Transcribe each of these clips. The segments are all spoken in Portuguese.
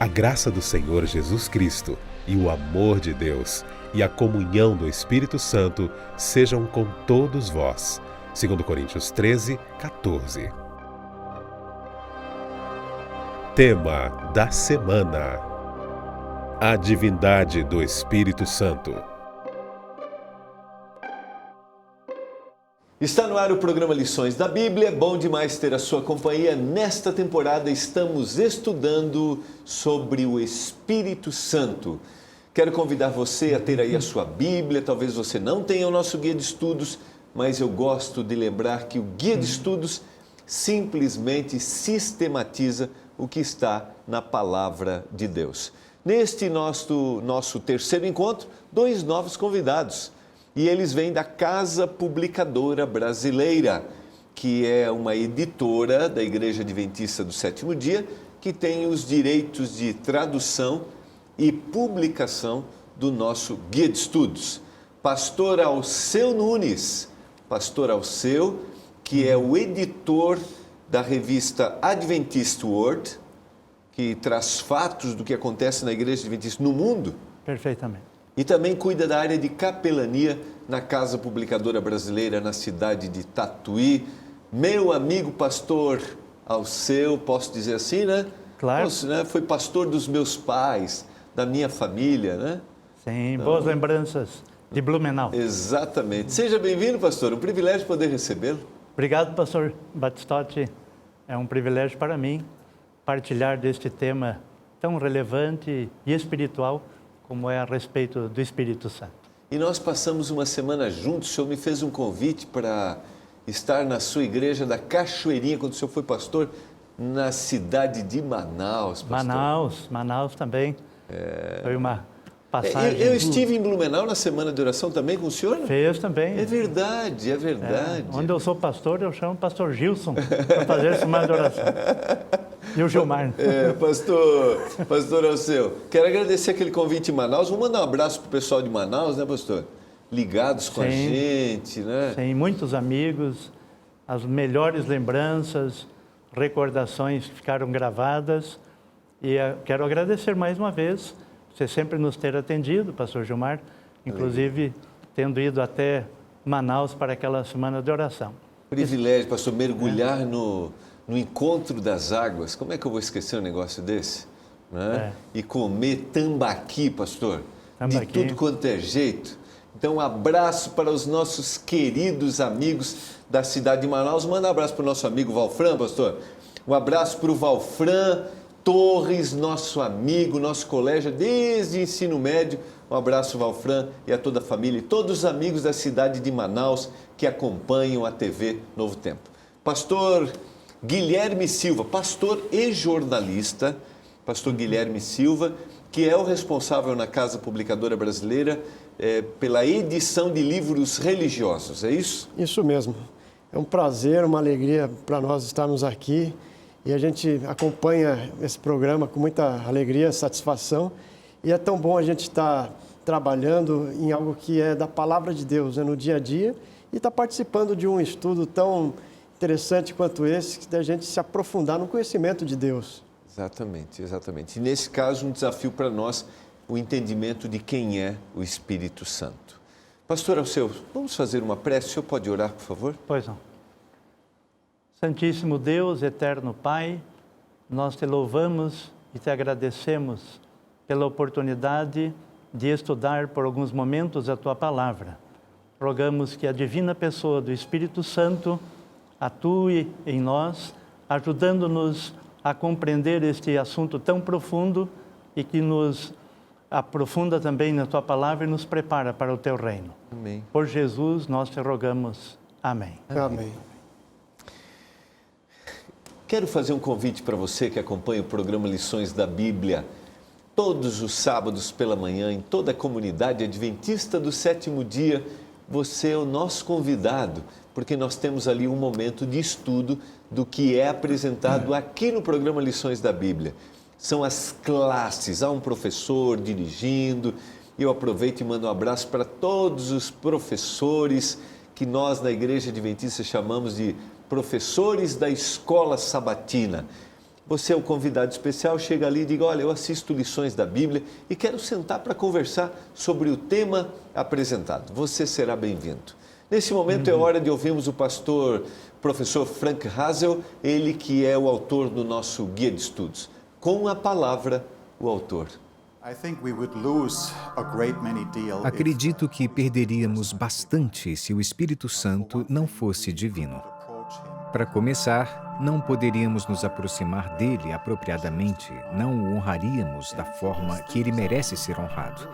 A graça do Senhor Jesus Cristo e o amor de Deus e a comunhão do Espírito Santo sejam com todos vós. 2 Coríntios 13, 14. Tema da semana: a divindade do Espírito Santo. Está no ar o programa Lições da Bíblia. É bom demais ter a sua companhia. Nesta temporada estamos estudando sobre o Espírito Santo. Quero convidar você a ter aí a sua Bíblia. Talvez você não tenha o nosso guia de estudos, mas eu gosto de lembrar que o guia de estudos simplesmente sistematiza o que está na Palavra de Deus. Neste nosso terceiro encontro, 2 novos convidados. E eles vêm da Casa Publicadora Brasileira, que é uma editora da Igreja Adventista do Sétimo Dia, que tem os direitos de tradução e publicação do nosso guia de estudos. Pastor Alceu Nunes, Pastor Alceu, que é o editor da revista Adventist World, que traz fatos do que acontece na Igreja Adventista no mundo. Perfeitamente. E também cuida da área de capelania na Casa Publicadora Brasileira, na cidade de Tatuí. Meu amigo pastor Alceu, posso dizer assim, né? Claro. Foi pastor dos meus pais, da minha família, né? Sim, então, boas lembranças de Blumenau. Exatamente. Seja bem-vindo, pastor. Um privilégio poder recebê-lo. Obrigado, pastor Batistotti. É um privilégio para mim partilhar deste tema tão relevante e espiritual como é a respeito do Espírito Santo. E nós passamos uma semana juntos. O senhor me fez um convite para estar na sua igreja da Cachoeirinha, quando o senhor foi pastor, na cidade de Manaus, pastor. Manaus também. Foi uma passagem. Eu estive em Blumenau na semana de oração também com o senhor? Fez também. É verdade, é verdade. Onde eu sou pastor, eu chamo o pastor Gilson para fazer a semana de oração. E o Gilmar. Pastor Alceu, quero agradecer aquele convite em Manaus. Vamos mandar um abraço para o pessoal de Manaus, né, pastor? Ligados com a gente, né? Sim, muitos amigos, as melhores lembranças, recordações que ficaram gravadas. E quero agradecer mais uma vez você sempre nos ter atendido, pastor Gilmar, inclusive tendo ido até Manaus para aquela semana de oração. Privilégio, pastor, mergulhar no encontro das águas. Como é que eu vou esquecer um negócio desse? Né? E comer tambaqui, pastor, de tudo quanto é jeito. Então, um abraço para os nossos queridos amigos da cidade de Manaus. Manda um abraço para o nosso amigo Valfran, pastor. Um abraço para o Valfran Torres, nosso amigo, nosso colega desde ensino médio. Um abraço, Valfran, e a toda a família e todos os amigos da cidade de Manaus que acompanham a TV Novo Tempo. Pastor Guilherme Silva, pastor e jornalista, pastor Guilherme Silva, que é o responsável na Casa Publicadora Brasileira pela edição de livros religiosos, é isso? Isso mesmo. É um prazer, uma alegria para nós estarmos aqui e a gente acompanha esse programa com muita alegria, satisfação, e é tão bom a gente estar trabalhando em algo que é da Palavra de Deus, no dia a dia, e estar participando de um estudo tão interessante quanto esse, da gente se aprofundar no conhecimento de Deus. Exatamente, exatamente. E nesse caso, um desafio para nós, o entendimento de quem é o Espírito Santo. Pastor Alceu, vamos fazer uma prece? O senhor pode orar, por favor? Pois não. Santíssimo Deus, eterno Pai, nós te louvamos e te agradecemos pela oportunidade de estudar por alguns momentos a Tua Palavra. Rogamos que a divina pessoa do Espírito Santo atue em nós, ajudando-nos a compreender este assunto tão profundo e que nos aprofunda também na Tua Palavra e nos prepara para o Teu reino. Amém. Por Jesus, nós te rogamos. Amém. Amém. Quero fazer um convite para você que acompanha o programa Lições da Bíblia todos os sábados pela manhã, em toda a comunidade adventista do sétimo dia. Você é o nosso convidado, porque nós temos ali um momento de estudo do que é apresentado aqui no programa Lições da Bíblia. São as classes, há um professor dirigindo. Eu aproveito e mando um abraço para todos os professores que nós na Igreja Adventista chamamos de professores da Escola Sabatina. você é o convidado especial, chega ali e diga, olha, eu assisto lições da Bíblia e quero sentar para conversar sobre o tema apresentado. Você será bem-vindo. Nesse momento é hora de ouvirmos o pastor, professor Frank Hazel, ele que é o autor do nosso guia de estudos. Com a palavra, o autor. Acredito que perderíamos bastante se o Espírito Santo não fosse divino. Para começar, não poderíamos nos aproximar dele apropriadamente, não o honraríamos da forma que ele merece ser honrado.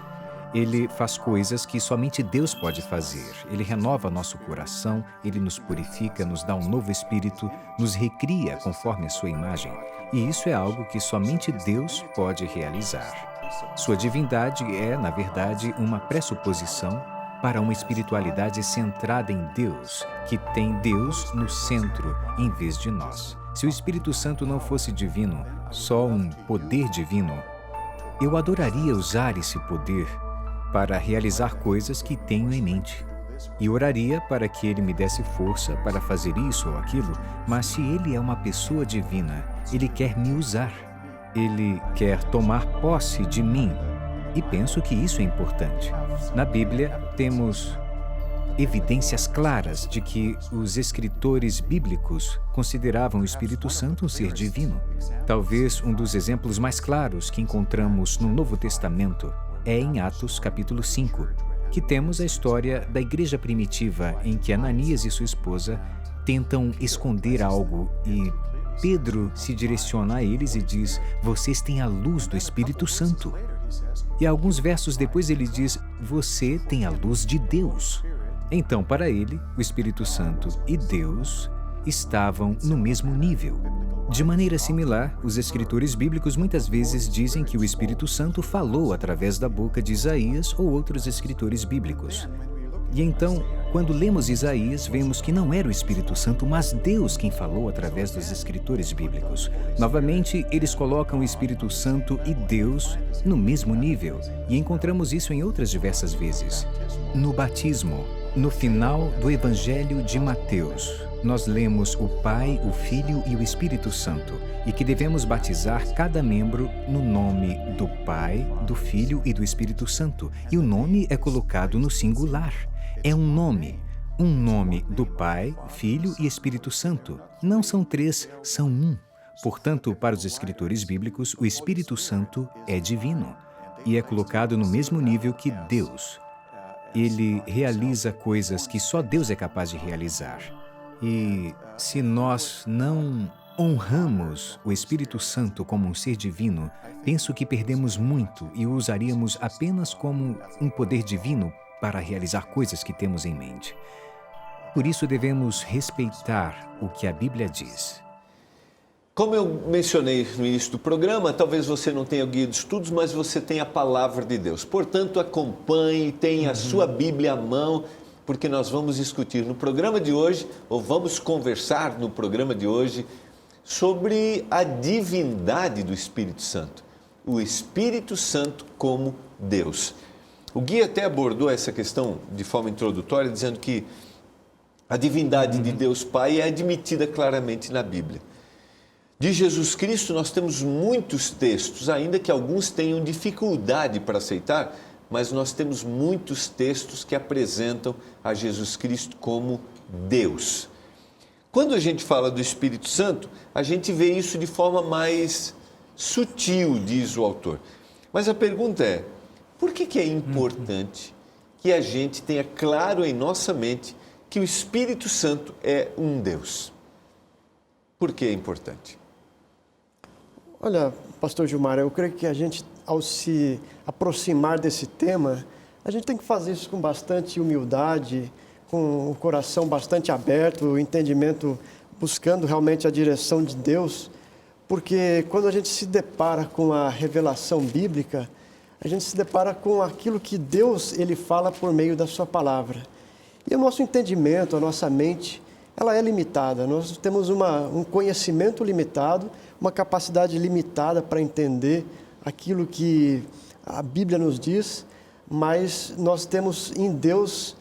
Ele faz coisas que somente Deus pode fazer. Ele renova nosso coração, ele nos purifica, nos dá um novo espírito, nos recria conforme a sua imagem. E isso é algo que somente Deus pode realizar. Sua divindade é, na verdade, uma pressuposição para uma espiritualidade centrada em Deus, que tem Deus no centro em vez de nós. Se o Espírito Santo não fosse divino, só um poder divino, eu adoraria usar esse poder para realizar coisas que tenho em mente. E oraria para que ele me desse força para fazer isso ou aquilo, mas se ele é uma pessoa divina, ele quer me usar. Ele quer tomar posse de mim. E penso que isso é importante. Na Bíblia, temos evidências claras de que os escritores bíblicos consideravam o Espírito Santo um ser divino. Talvez um dos exemplos mais claros que encontramos no Novo Testamento é em Atos capítulo 5, que temos a história da igreja primitiva em que Ananias e sua esposa tentam esconder algo e Pedro se direciona a eles e diz, vocês têm a luz do Espírito Santo. E alguns versos depois ele diz, você tem a luz de Deus. Então, para ele, o Espírito Santo e Deus estavam no mesmo nível. De maneira similar, os escritores bíblicos muitas vezes dizem que o Espírito Santo falou através da boca de Isaías ou outros escritores bíblicos. E então, quando lemos Isaías, vemos que não era o Espírito Santo, mas Deus quem falou através dos escritores bíblicos. Novamente, eles colocam o Espírito Santo e Deus no mesmo nível, e encontramos isso em outras diversas vezes. No batismo, no final do Evangelho de Mateus, nós lemos o Pai, o Filho e o Espírito Santo, e que devemos batizar cada membro no nome do Pai, do Filho e do Espírito Santo, e o nome é colocado no singular. É um nome do Pai, Filho e Espírito Santo. Não são três, são um. Portanto, para os escritores bíblicos, o Espírito Santo é divino e é colocado no mesmo nível que Deus. Ele realiza coisas que só Deus é capaz de realizar. E se nós não honramos o Espírito Santo como um ser divino, penso que perdemos muito e o usaríamos apenas como um poder divino para realizar coisas que temos em mente. Por isso devemos respeitar o que a Bíblia diz. Como eu mencionei no início do programa, talvez você não tenha o guia de estudos, mas você tem a palavra de Deus. Portanto, acompanhe, tenha a sua Bíblia à mão, porque nós vamos discutir no programa de hoje, ou vamos conversar no programa de hoje, sobre a divindade do Espírito Santo. O Espírito Santo como Deus. O guia até abordou essa questão de forma introdutória, dizendo que a divindade de Deus Pai é admitida claramente na Bíblia. De Jesus Cristo nós temos muitos textos, ainda que alguns tenham dificuldade para aceitar, mas nós temos muitos textos que apresentam a Jesus Cristo como Deus. Quando a gente fala do Espírito Santo, a gente vê isso de forma mais sutil, diz o autor. Mas a pergunta é, por que é importante que a gente tenha claro em nossa mente que o Espírito Santo é um Deus? Por que é importante? Olha, pastor Gilmar, eu creio que a gente, ao se aproximar desse tema, a gente tem que fazer isso com bastante humildade, com o coração bastante aberto, o entendimento, buscando realmente a direção de Deus, porque quando a gente se depara com a revelação bíblica, a gente se depara com aquilo que Deus ele fala por meio da sua palavra. E o nosso entendimento, a nossa mente, ela é limitada. Nós temos um conhecimento limitado, uma capacidade limitada para entender aquilo que a Bíblia nos diz, mas nós temos em Deus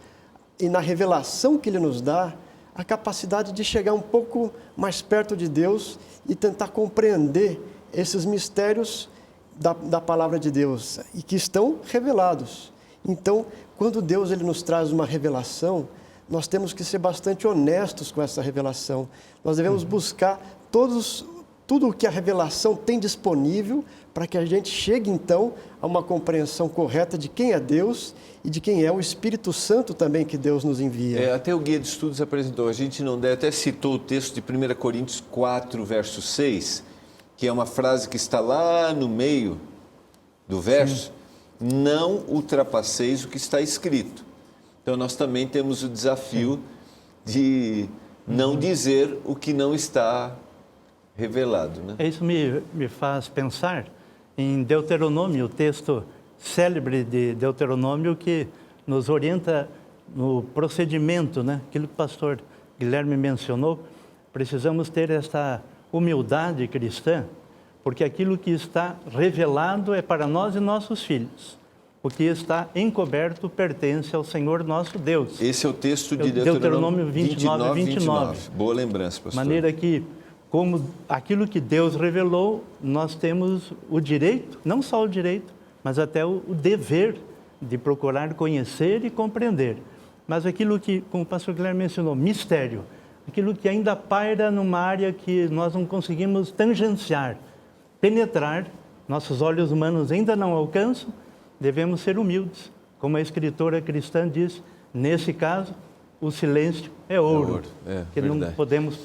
e na revelação que Ele nos dá a capacidade de chegar um pouco mais perto de Deus e tentar compreender esses mistérios da palavra de Deus e que estão revelados. Então, quando Deus ele nos traz uma revelação, nós temos que ser bastante honestos com essa revelação. Nós devemos buscar tudo o que a revelação tem disponível para que a gente chegue, então, a uma compreensão correta de quem é Deus e de quem é o Espírito Santo também que Deus nos envia. Até o Guia de Estudos apresentou, a gente não deve, até citou o texto de 1 Coríntios 4, verso 6, que é uma frase que está lá no meio do verso, não ultrapasseis o que está escrito. Então, nós também temos o desafio de não dizer o que não está revelado, né? Isso me faz pensar em Deuteronômio, o texto célebre de Deuteronômio que nos orienta no procedimento, né? Aquilo que o pastor Guilherme mencionou, precisamos ter essa humildade cristã, porque aquilo que está revelado é para nós e nossos filhos. O que está encoberto pertence ao Senhor nosso Deus. Esse é o texto de Deuteronômio 29. Boa lembrança, pastor. Maneira que, como aquilo que Deus revelou, nós temos o direito, não só o direito, mas até o dever de procurar conhecer e compreender. Mas aquilo que, como o pastor Guilherme mencionou, mistério, aquilo que ainda paira numa área que nós não conseguimos tangenciar, penetrar, nossos olhos humanos ainda não alcançam, devemos ser humildes. Como a escritora cristã diz, nesse caso, o silêncio é ouro, que verdade. não podemos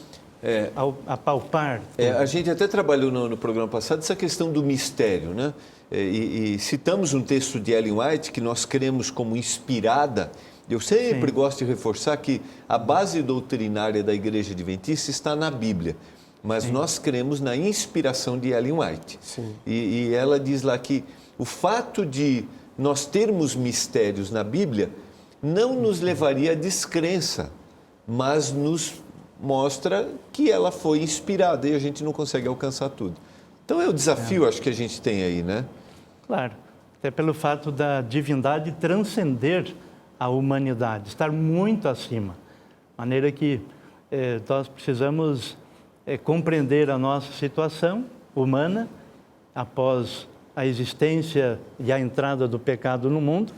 apalpar. A gente até trabalhou no programa passado essa questão do mistério, né? E citamos um texto de Ellen White que nós cremos como inspirada. Eu sempre gosto de reforçar que a base doutrinária da Igreja Adventista está na Bíblia, mas nós cremos na inspiração de Ellen White. E ela diz lá que o fato de nós termos mistérios na Bíblia não nos levaria à descrença, mas nos mostra que ela foi inspirada e a gente não consegue alcançar tudo. Então é o desafio, acho que a gente tem aí, né? Claro, até pelo fato da divindade transcender a humanidade, estar muito acima. De maneira que nós precisamos compreender a nossa situação humana após a existência e a entrada do pecado no mundo,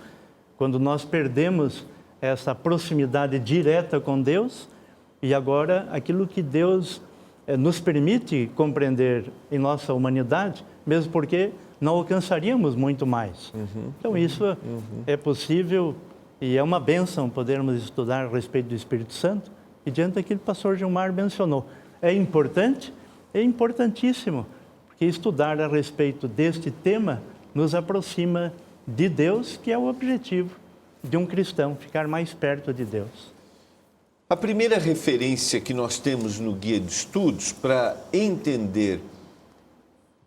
quando nós perdemos essa proximidade direta com Deus, e agora aquilo que Deus nos permite compreender em nossa humanidade, mesmo porque não alcançaríamos muito mais. Então isso é possível e é uma bênção podermos estudar a respeito do Espírito Santo, e diante daquilo que o pastor Gilmar mencionou. É importante? É importantíssimo, porque estudar a respeito deste tema nos aproxima de Deus, que é o objetivo de um cristão, ficar mais perto de Deus. A primeira referência que nós temos no Guia de Estudos para entender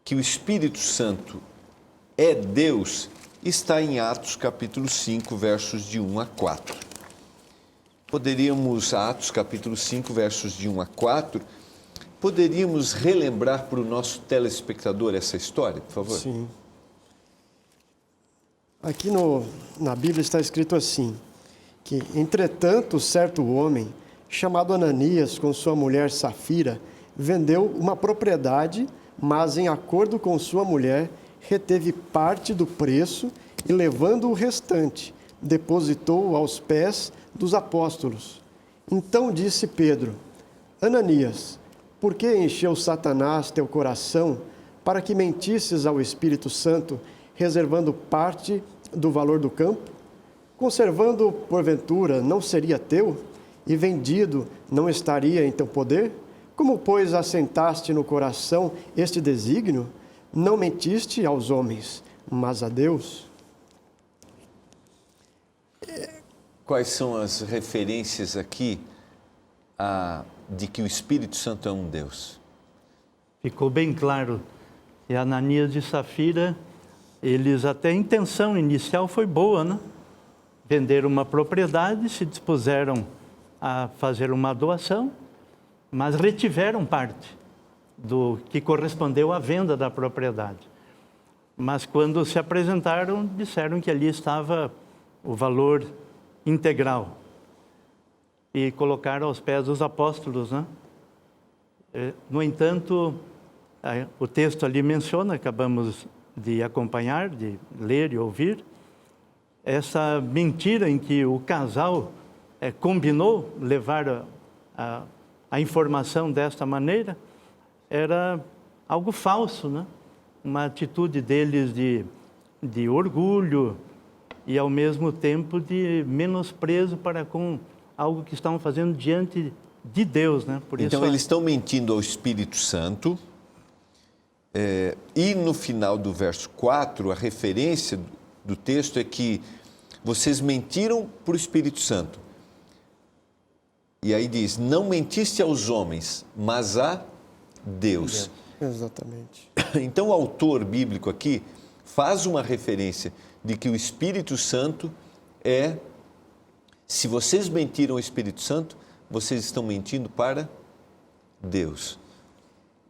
que o Espírito Santo é Deus está em Atos capítulo 5, versos de 1 a 4. Atos capítulo 5, versos de 1 a 4, poderíamos relembrar para o nosso telespectador essa história, por favor? Sim. Aqui na Bíblia está escrito assim, que, entretanto, certo homem, chamado Ananias, com sua mulher Safira, vendeu uma propriedade, mas, em acordo com sua mulher, reteve parte do preço e, levando o restante, depositou aos pés dos apóstolos. Então disse Pedro: Ananias, por que encheu Satanás teu coração para que mentisses ao Espírito Santo, reservando parte do valor do campo? Conservando, porventura, não seria teu? E vendido, não estaria em teu poder? Como, pois, assentaste no coração este desígnio? Não mentiste aos homens, mas a Deus. Quais são as referências aqui de que o Espírito Santo é um Deus? Ficou bem claro que Ananias e Safira, até a intenção inicial foi boa, né? Venderam uma propriedade, se dispuseram a fazer uma doação, mas retiveram parte do que correspondeu à venda da propriedade. Mas quando se apresentaram, disseram que ali estava o valor integral. e colocaram aos pés dos apóstolos, né? No entanto, o texto ali menciona, acabamos de acompanhar, de ler e ouvir, essa mentira em que o casal combinou levar a informação desta maneira, era algo falso, né? Uma atitude deles de orgulho e, ao mesmo tempo, de menosprezo para com algo que estavam fazendo diante de Deus, né? Por então, isso, eles estão mentindo ao Espírito Santo, e no final do verso 4, a referência do texto é que vocês mentiram para o Espírito Santo. E aí diz, não mentiste aos homens, mas a Deus. Exatamente. Então, o autor bíblico aqui faz uma referência de que o Espírito Santo se vocês mentiram ao Espírito Santo, vocês estão mentindo para Deus.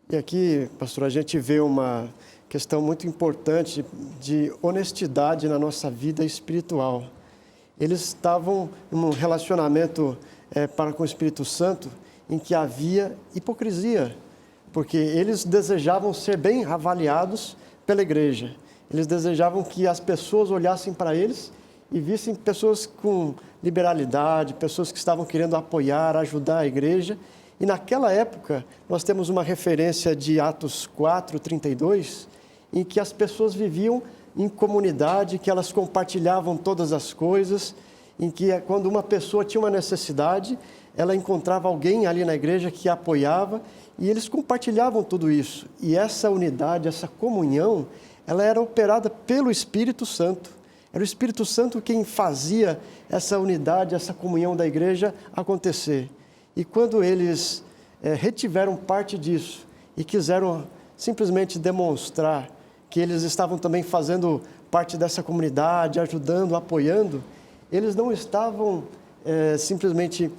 E aqui, pastor, a gente vê uma questão muito importante de honestidade na nossa vida espiritual. Eles estavam em um relacionamento para com o Espírito Santo em que havia hipocrisia, porque eles desejavam ser bem avaliados pela igreja. Eles desejavam que as pessoas olhassem para eles e vissem pessoas com liberalidade, pessoas que estavam querendo apoiar, ajudar a igreja. E naquela época, nós temos uma referência de Atos 4:32, em que as pessoas viviam em comunidade, que elas compartilhavam todas as coisas, em que quando uma pessoa tinha uma necessidade, ela encontrava alguém ali na igreja que a apoiava, e eles compartilhavam tudo isso. E essa unidade, essa comunhão, ela era operada pelo Espírito Santo. Era o Espírito Santo quem fazia essa unidade, essa comunhão da igreja acontecer. E quando eles retiveram parte disso e quiseram simplesmente demonstrar que eles estavam também fazendo parte dessa comunidade, ajudando, apoiando, eles não estavam simplesmente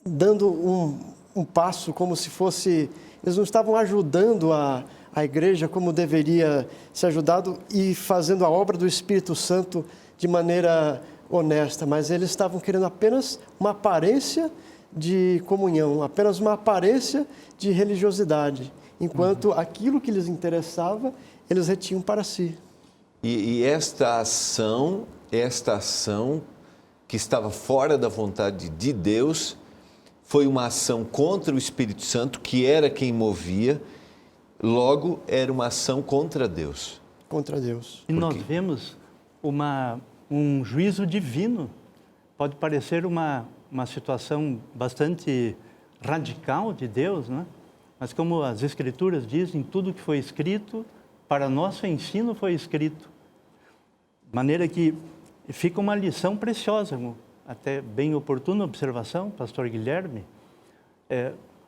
dando um passo como se fosse... Eles não estavam ajudando a igreja como deveria ser ajudado e fazendo a obra do Espírito Santo de maneira honesta, mas eles estavam querendo apenas uma aparência de comunhão, apenas uma aparência de religiosidade, enquanto aquilo que lhes interessava, eles retinham para si. E esta ação que estava fora da vontade de Deus, foi uma ação contra o Espírito Santo, que era quem movia, logo era uma ação contra Deus. Contra Deus. E nós vemos um juízo divino. Pode parecer uma situação bastante radical de Deus, né? Mas como as Escrituras dizem, tudo que foi escrito, para nosso ensino foi escrito. De maneira que fica uma lição preciosa, até bem oportuna observação, pastor Guilherme.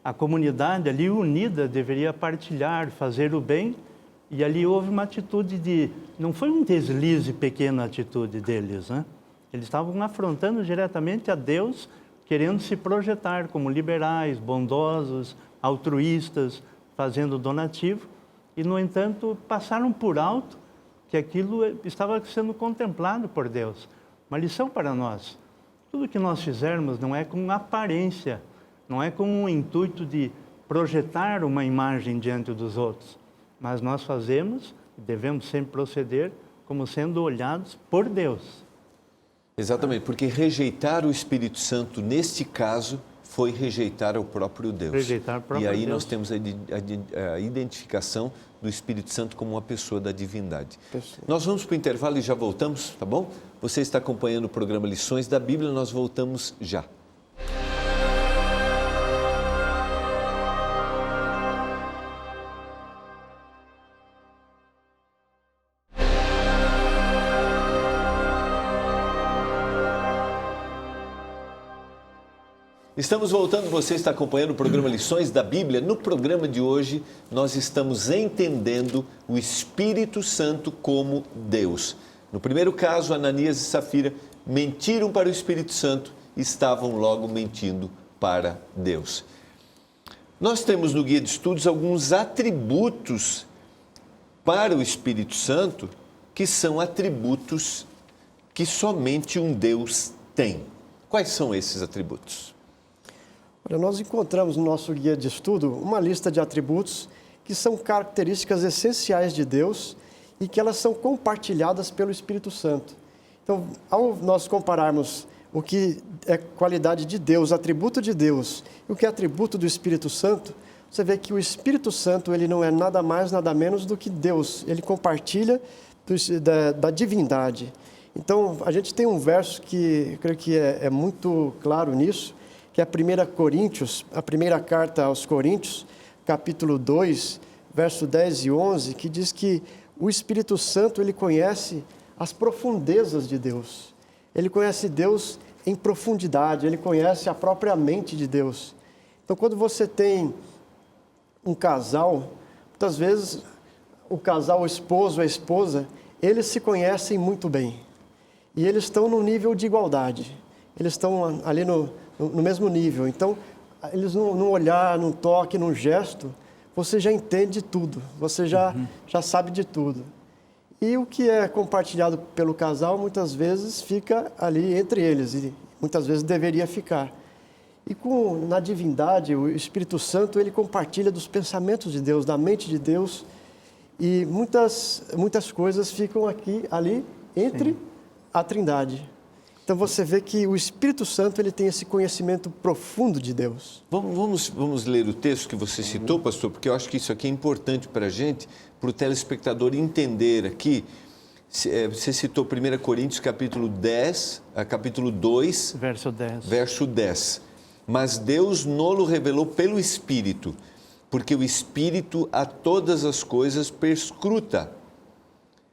A comunidade ali unida deveria partilhar, fazer o bem, e ali houve uma atitude não foi um deslize pequena atitude deles, né? Eles estavam afrontando diretamente a Deus, querendo se projetar como liberais, bondosos, altruístas, fazendo donativo, e, no entanto, passaram por alto que aquilo estava sendo contemplado por Deus. Uma lição para nós. Tudo que nós fizermos não é com aparência, não é com o intuito de projetar uma imagem diante dos outros, mas nós fazemos, devemos sempre proceder como sendo olhados por Deus. Exatamente, porque rejeitar o Espírito Santo, neste caso, foi rejeitar o próprio Deus. Rejeitar o próprio Deus. E aí Deus. nós temos a identificação do Espírito Santo como uma pessoa da divindade. Nós vamos para o intervalo e já voltamos, tá bom? Você está acompanhando o programa Lições da Bíblia, nós voltamos já. Estamos voltando, você está acompanhando o programa Lições da Bíblia. No programa de hoje, nós estamos entendendo o Espírito Santo como Deus. No primeiro caso, Ananias e Safira mentiram para o Espírito Santo e estavam logo mentindo para Deus. Nós temos no Guia de Estudos alguns atributos para o Espírito Santo, que são atributos que somente um Deus tem. Quais são esses atributos? Olha, nós encontramos no nosso guia de estudo uma lista de atributos que são características essenciais de Deus e que elas são compartilhadas pelo Espírito Santo. Então, ao nós compararmos o que é qualidade de Deus, atributo de Deus, e o que é atributo do Espírito Santo, você vê que o Espírito Santo ele não é nada mais, nada menos do que Deus. Ele compartilha da divindade. Então, a gente tem um verso que eu creio que é muito claro nisso, que é 1 Coríntios, a primeira carta aos Coríntios, capítulo 2, verso 10 e 11, que diz que o Espírito Santo ele conhece as profundezas de Deus. Ele conhece Deus em profundidade, ele conhece a própria mente de Deus. Então, quando você tem um casal, muitas vezes o casal, o esposo, a esposa, eles se conhecem muito bem. E eles estão no nível de igualdade. Eles estão ali no mesmo nível. Então, eles num olhar, num toque, num gesto, você já entende tudo. Você já sabe de tudo. E o que é compartilhado pelo casal, muitas vezes fica ali entre eles. E muitas vezes deveria ficar. E na divindade, o Espírito Santo, ele compartilha dos pensamentos de Deus, da mente de Deus. E muitas coisas ficam ali entre a Trindade. Então você vê que o Espírito Santo ele tem esse conhecimento profundo de Deus. Vamos ler o texto que você citou, pastor, porque eu acho que isso aqui é importante para a gente, para o telespectador entender aqui. Você citou 1 Coríntios capítulo 2, verso 10. Mas Deus nolo revelou pelo Espírito, porque o Espírito a todas as coisas perscruta,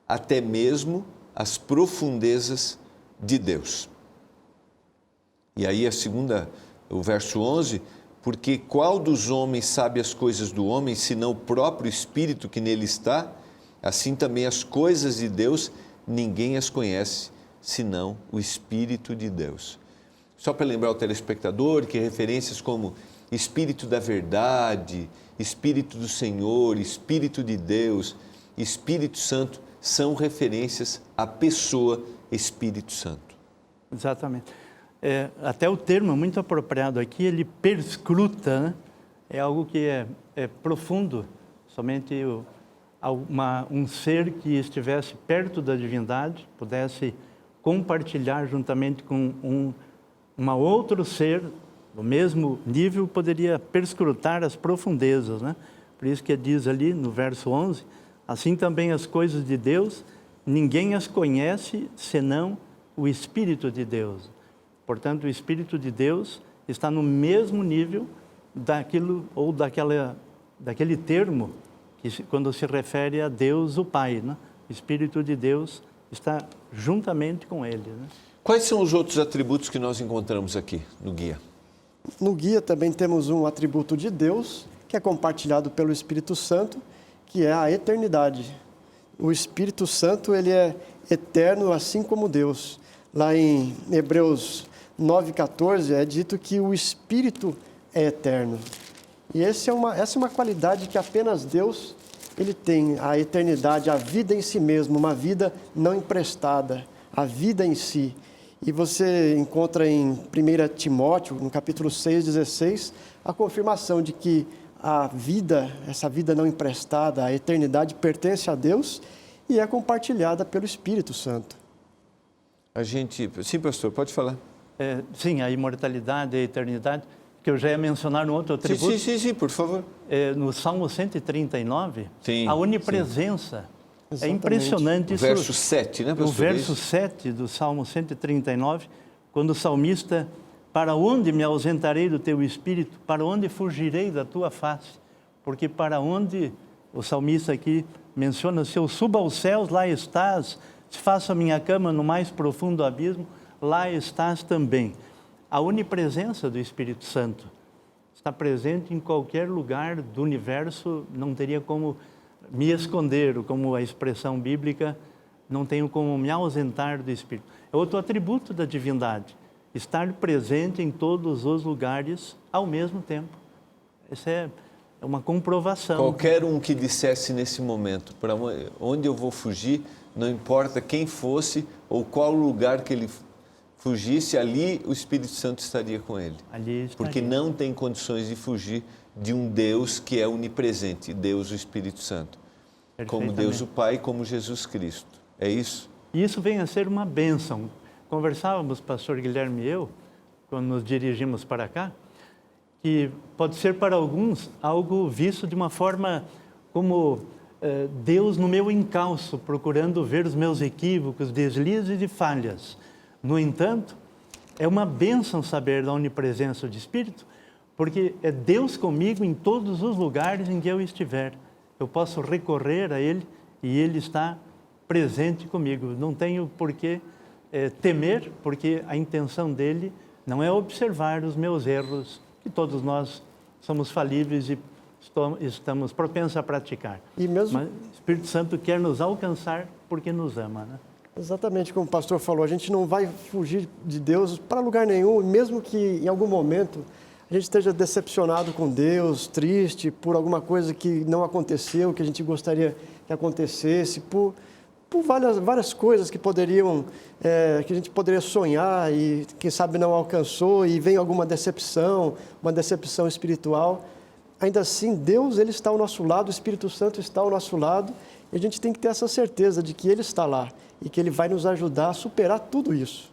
até mesmo as profundezas de Deus. E aí o verso 11, porque qual dos homens sabe as coisas do homem, senão o próprio Espírito que nele está? Assim também as coisas de Deus, ninguém as conhece, senão o Espírito de Deus. Só para lembrar o telespectador que referências como Espírito da Verdade, Espírito do Senhor, Espírito de Deus, Espírito Santo, são referências à pessoa Espírito Santo. Exatamente. Até o termo muito apropriado aqui, ele perscruta, né? É algo que é profundo. Somente um ser que estivesse perto da divindade pudesse compartilhar juntamente com um outro ser do mesmo nível, poderia perscrutar as profundezas, né? Por isso que diz ali no verso 11, assim também as coisas de Deus, ninguém as conhece senão o Espírito de Deus. Portanto, o Espírito de Deus está no mesmo nível daquilo ou daquele termo que quando se refere a Deus o Pai, né? O Espírito de Deus está juntamente com ele, né? Quais são os outros atributos que nós encontramos aqui no guia? No guia também temos um atributo de Deus, que é compartilhado pelo Espírito Santo, que é a eternidade. O Espírito Santo, ele é eterno assim como Deus. Lá em Hebreus 9,14 é dito que o Espírito é eterno. E essa é uma qualidade que apenas Deus ele tem, a eternidade, a vida em si mesmo, uma vida não emprestada, a vida em si. E você encontra em 1 Timóteo, no capítulo 6,16, a confirmação de que a vida, essa vida não emprestada, a eternidade pertence a Deus e é compartilhada pelo Espírito Santo. Sim, pastor, pode falar. Sim, a imortalidade, a eternidade, que eu já ia mencionar no outro atributo. Sim, por favor. No Salmo 139, sim, a onipresença. Sim. É impressionante isso. O verso 7, né, pastor? O verso 7 do Salmo 139, quando o salmista, para onde me ausentarei do teu espírito? Para onde fugirei da tua face? Porque para onde, o salmista aqui menciona, se eu subo aos céus, lá estás. Se faço a minha cama no mais profundo abismo, lá estás também. A onipresença do Espírito Santo está presente em qualquer lugar do universo, não teria como me esconder, como a expressão bíblica, não tenho como me ausentar do Espírito. É outro atributo da divindade, estar presente em todos os lugares ao mesmo tempo. Essa é uma comprovação. Qualquer um que dissesse nesse momento, para onde eu vou fugir, não importa quem fosse ou qual lugar que ele fugisse, ali o Espírito Santo estaria com ele. Ali estaria. Porque não tem condições de fugir de um Deus que é onipresente, Deus o Espírito Santo. Como Deus o Pai, como Jesus Cristo. É isso? E isso vem a ser uma bênção. Conversávamos, pastor Guilherme e eu, quando nos dirigimos para cá, que pode ser para alguns algo visto de uma forma como Deus no meu encalço, procurando ver os meus equívocos, deslizes e falhas. No entanto, é uma bênção saber da onipresença do Espírito, porque é Deus comigo em todos os lugares em que eu estiver. Eu posso recorrer a Ele e Ele está presente comigo. Não tenho por que temer, porque a intenção dEle não é observar os meus erros, que todos nós somos falíveis e estamos propensos a praticar. E mesmo... Mas o Espírito Santo quer nos alcançar porque nos ama, né? Exatamente como o pastor falou, a gente não vai fugir de Deus para lugar nenhum, mesmo que em algum momento a gente esteja decepcionado com Deus, triste por alguma coisa que não aconteceu, que a gente gostaria que acontecesse, por várias coisas que poderiam, que a gente poderia sonhar e quem sabe não alcançou e vem alguma decepção, uma decepção espiritual. Ainda assim, Deus, Ele está ao nosso lado, o Espírito Santo está ao nosso lado e a gente tem que ter essa certeza de que Ele está lá e que Ele vai nos ajudar a superar tudo isso.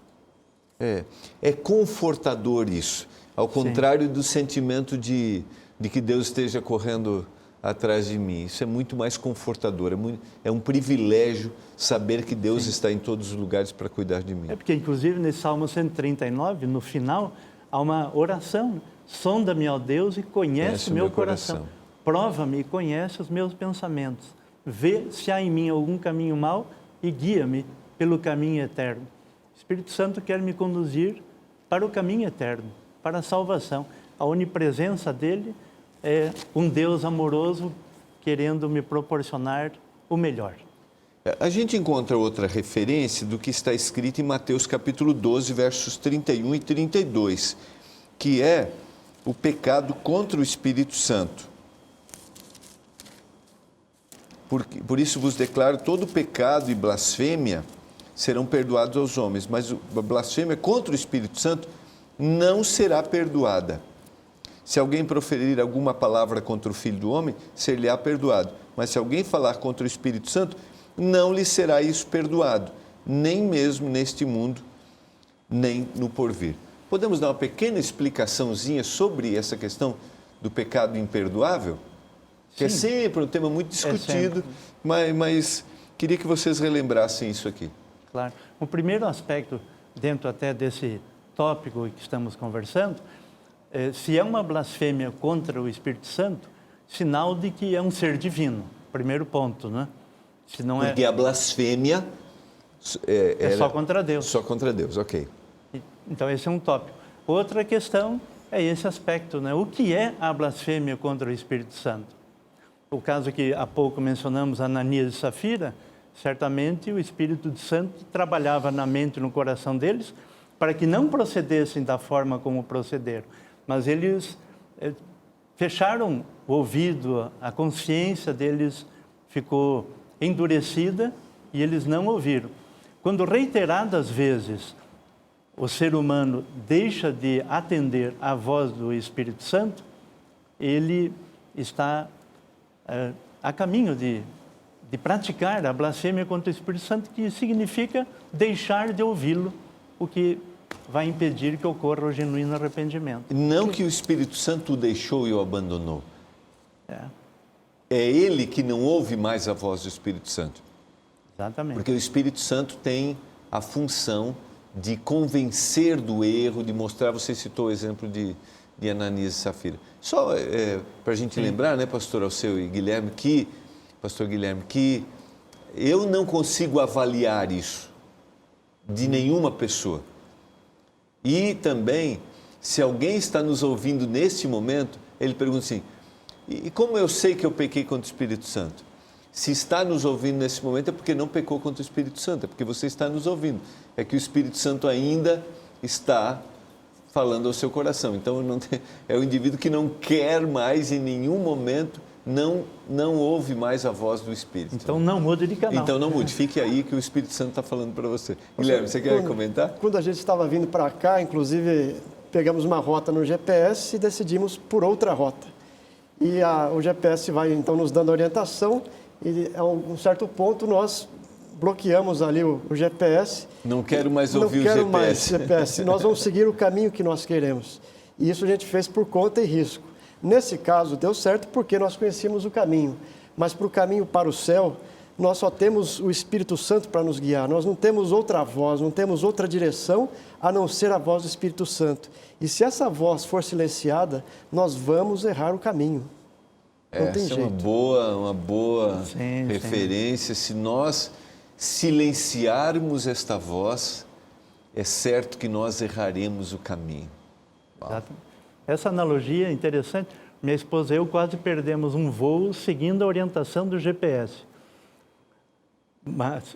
É confortador isso, ao contrário do sentimento de que Deus esteja correndo atrás de mim. Isso é muito mais confortador, é um privilégio saber que Deus está em todos os lugares para cuidar de mim. É porque, inclusive, nesse Salmo 139, no final, há uma oração. Sonda-me, ó Deus, e conhece o meu coração. Prova-me e conhece os meus pensamentos. Vê se há em mim algum caminho mau e guia-me pelo caminho eterno. O Espírito Santo quer me conduzir para o caminho eterno, para a salvação. A onipresença dele é um Deus amoroso querendo me proporcionar o melhor. A gente encontra outra referência do que está escrito em Mateus capítulo 12, versos 31 e 32, que é o pecado contra o Espírito Santo. Por isso vos declaro, todo pecado e blasfêmia serão perdoados aos homens, mas a blasfêmia contra o Espírito Santo não será perdoada. Se alguém proferir alguma palavra contra o Filho do Homem, ser-lhe-á perdoado. Mas se alguém falar contra o Espírito Santo, não lhe será isso perdoado, nem mesmo neste mundo, nem no porvir. Podemos dar uma pequena explicaçãozinha sobre essa questão do pecado imperdoável? Que é sempre um tema muito discutido, mas queria que vocês relembrassem isso aqui. Claro. O primeiro aspecto, dentro até desse tópico que estamos conversando, se é uma blasfêmia contra o Espírito Santo, sinal de que é um ser divino. Primeiro ponto, né? Se não Porque a blasfêmia é só contra Deus. Só contra Deus, ok. Então, esse é um tópico. Outra questão é esse aspecto, né? O que é a blasfêmia contra o Espírito Santo? O caso que há pouco mencionamos, Ananias e Safira, certamente o Espírito Santo trabalhava na mente e no coração deles para que não procedessem da forma como procederam. Mas eles fecharam o ouvido, a consciência deles ficou endurecida e eles não ouviram. Quando reiteradas vezes o ser humano deixa de atender à voz do Espírito Santo, ele está a caminho de praticar a blasfêmia contra o Espírito Santo, que significa deixar de ouvi-lo, o que vai impedir que ocorra o genuíno arrependimento. Não que o Espírito Santo o deixou e o abandonou. É ele que não ouve mais a voz do Espírito Santo. Exatamente. Porque o Espírito Santo tem a função de convencer do erro, de mostrar, você citou o exemplo de Ananias e Safira. Só para a gente lembrar, né, pastor Alceu e Guilherme, pastor Guilherme, que eu não consigo avaliar isso de nenhuma pessoa. E também, se alguém está nos ouvindo neste momento, ele pergunta assim, e como eu sei que eu pequei contra o Espírito Santo? Se está nos ouvindo nesse momento é porque não pecou contra o Espírito Santo, é porque você está nos ouvindo. É que o Espírito Santo ainda está falando ao seu coração. Então, é o indivíduo que não quer mais em nenhum momento não ouve mais a voz do Espírito. Então não mude de canal. Então não mude, fique aí que o Espírito Santo está falando para você. Guilherme, você quer comentar? Quando a gente estava vindo para cá, inclusive, pegamos uma rota no GPS e decidimos por outra rota. E o GPS vai, então, nos dando orientação e a um certo ponto nós bloqueamos ali o GPS. Não quero mais ouvir o GPS. Não quero mais GPS. Nós vamos seguir o caminho que nós queremos. E isso a gente fez por conta e risco. Nesse caso, deu certo porque nós conhecíamos o caminho. Mas para o caminho para o céu, nós só temos o Espírito Santo para nos guiar. Nós não temos outra voz, não temos outra direção a não ser a voz do Espírito Santo. E se essa voz for silenciada, nós vamos errar o caminho. Não tem jeito. É uma boa referência. Se nós silenciarmos esta voz, é certo que nós erraremos o caminho. Exato. Essa analogia é interessante. Minha esposa e eu quase perdemos um voo seguindo a orientação do GPS.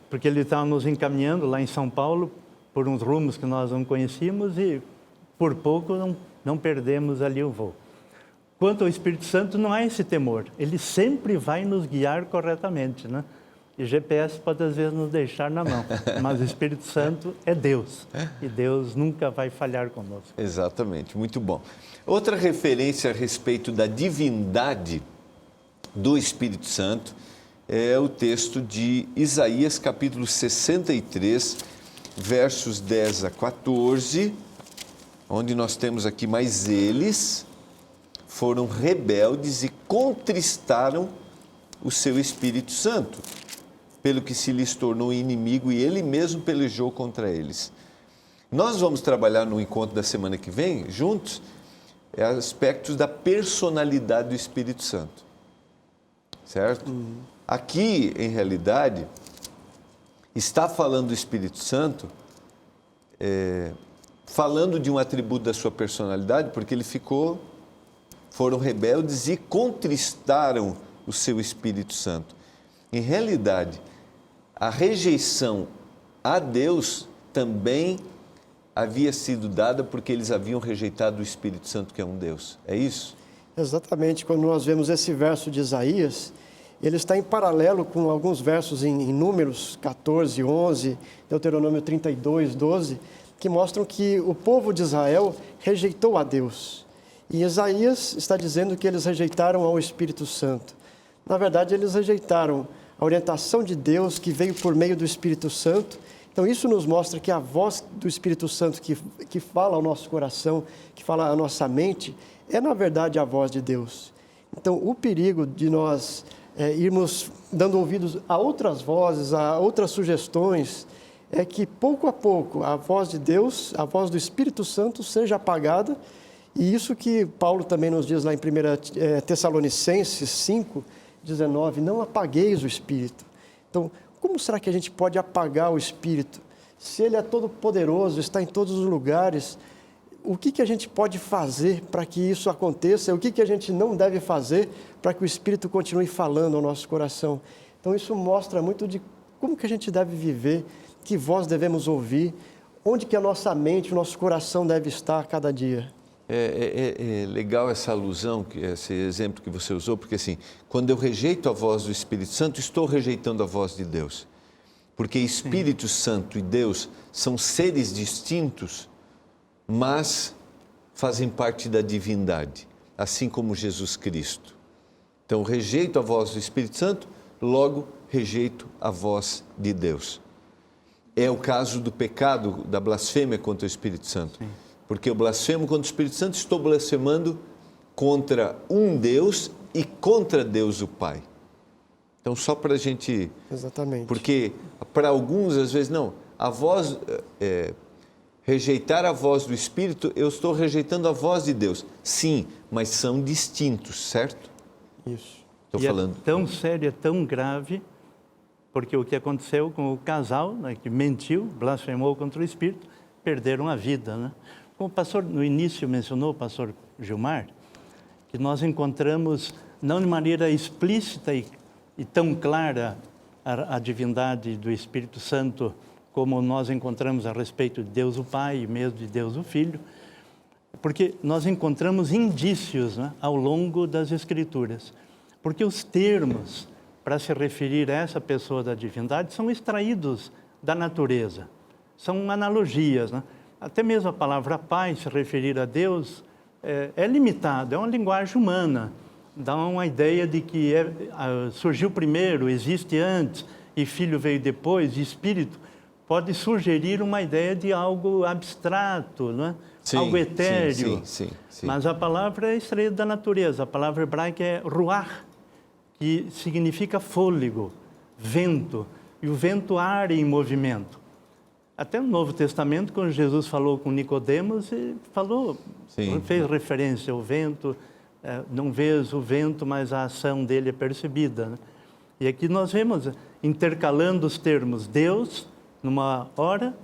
Porque ele estava nos encaminhando lá em São Paulo por uns rumos que nós não conhecíamos e por pouco não perdemos ali o voo. Quanto ao Espírito Santo, não há esse temor. Ele sempre vai nos guiar corretamente, né? E GPS pode às vezes nos deixar na mão, mas o Espírito Santo é Deus e Deus nunca vai falhar conosco. Exatamente, muito bom. Outra referência a respeito da divindade do Espírito Santo é o texto de Isaías, capítulo 63, versos 10 a 14, onde nós temos aqui: mas eles foram rebeldes e contristaram o seu Espírito Santo, pelo que se lhes tornou inimigo e ele mesmo pelejou contra eles. Nós vamos trabalhar no encontro da semana que vem, juntos, aspectos da personalidade do Espírito Santo. Certo? Aqui, em realidade, está falando do Espírito Santo, falando de um atributo da sua personalidade, porque foram rebeldes e contristaram o seu Espírito Santo. Em realidade, a rejeição a Deus também havia sido dada porque eles haviam rejeitado o Espírito Santo, que é um Deus. É isso? Exatamente. Quando nós vemos esse verso de Isaías, ele está em paralelo com alguns versos em Números 14, 11, Deuteronômio 32, 12, que mostram que o povo de Israel rejeitou a Deus. E Isaías está dizendo que eles rejeitaram ao Espírito Santo. Na verdade, eles rejeitaram a orientação de Deus que veio por meio do Espírito Santo. Então, isso nos mostra que a voz do Espírito Santo que fala ao nosso coração, que fala à nossa mente, é, na verdade, a voz de Deus. Então, o perigo de nós irmos dando ouvidos a outras vozes, a outras sugestões, é que, pouco a pouco, a voz de Deus, a voz do Espírito Santo seja apagada. E isso que Paulo também nos diz lá em 1 Tessalonicenses 5, 19, não apagueis o Espírito. Então, como será que a gente pode apagar o Espírito? Se Ele é todo poderoso, está em todos os lugares, o que a gente pode fazer para que isso aconteça? O que a gente não deve fazer para que o Espírito continue falando ao nosso coração? Então, isso mostra muito de como que a gente deve viver, que voz devemos ouvir, onde que a nossa mente, o nosso coração deve estar a cada dia. É legal essa alusão, esse exemplo que você usou, porque assim, quando eu rejeito a voz do Espírito Santo, estou rejeitando a voz de Deus. Porque Espírito Santo e Deus são seres distintos, mas fazem parte da divindade, assim como Jesus Cristo. Então, rejeito a voz do Espírito Santo, logo rejeito a voz de Deus. É o caso do pecado, da blasfêmia contra o Espírito Santo. Sim. Porque eu blasfemo contra o Espírito Santo, estou blasfemando contra um Deus e contra Deus o Pai. Então, só para a gente... Exatamente. Porque para alguns, às vezes, não. A voz, rejeitar a voz do Espírito, eu estou rejeitando a voz de Deus. Sim, mas são distintos, certo? Isso. Estou e falando. É tão sério, é tão grave, porque o que aconteceu com o casal, né, que mentiu, blasfemou contra o Espírito, perderam a vida, né? Como o pastor no início mencionou, o pastor Gilmar, que nós encontramos, não de maneira explícita e tão clara, a divindade do Espírito Santo, como nós encontramos a respeito de Deus o Pai e mesmo de Deus o Filho, porque nós encontramos indícios, né, ao longo das Escrituras. porque os termos para se referir a essa pessoa da divindade são extraídos da natureza, são analogias, né? Até mesmo a palavra Pai, se referir a Deus, é limitado, é uma linguagem humana, dá uma ideia de que surgiu primeiro, existe antes, e Filho veio depois, e Espírito pode sugerir uma ideia de algo abstrato, né? Sim, algo etéreo, sim. Mas a palavra é extraída da natureza, a palavra hebraica é ruach, que significa fôlego, vento, e o vento ar em movimento. Até no Novo Testamento, quando Jesus falou com Nicodemos, ele fez referência ao vento, não vês o vento, mas a ação dele é percebida, né? E aqui nós vemos, intercalando os termos Deus, numa hora,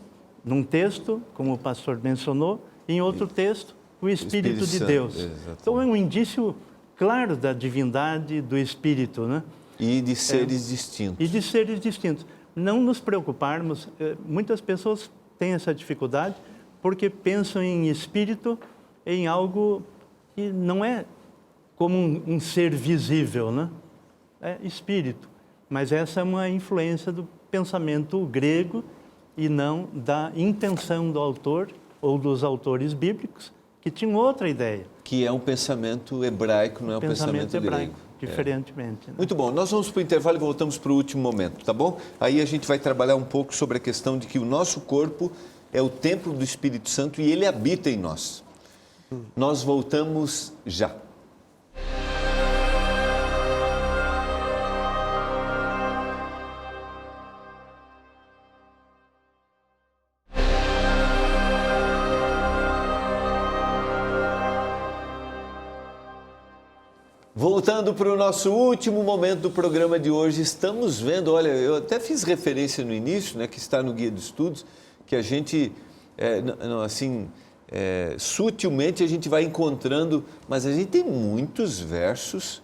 num texto, como o pastor mencionou, em outro texto, o Espírito de Deus. Exatamente. Então é um indício claro da divindade do Espírito, né? E de seres distintos. E de seres distintos. Não nos preocuparmos, muitas pessoas têm essa dificuldade porque pensam em espírito, em algo que não é como um ser visível, né? É espírito. Mas essa é uma influência do pensamento grego e não da intenção do autor ou dos autores bíblicos, que tinham outra ideia. Que é um pensamento hebraico, não é um pensamento hebraico, grego. Diferentemente. Né? Muito bom, nós vamos para o intervalo e voltamos para o último momento, tá bom? Aí a gente vai trabalhar um pouco sobre a questão de que o nosso corpo é o templo do Espírito Santo e ele habita em nós. Nós voltamos já. Voltando para o nosso último momento do programa de hoje, estamos vendo, olha, eu até fiz referência no início, né, que está no Guia de Estudos, que a gente, sutilmente a gente vai encontrando, mas a gente tem muitos versos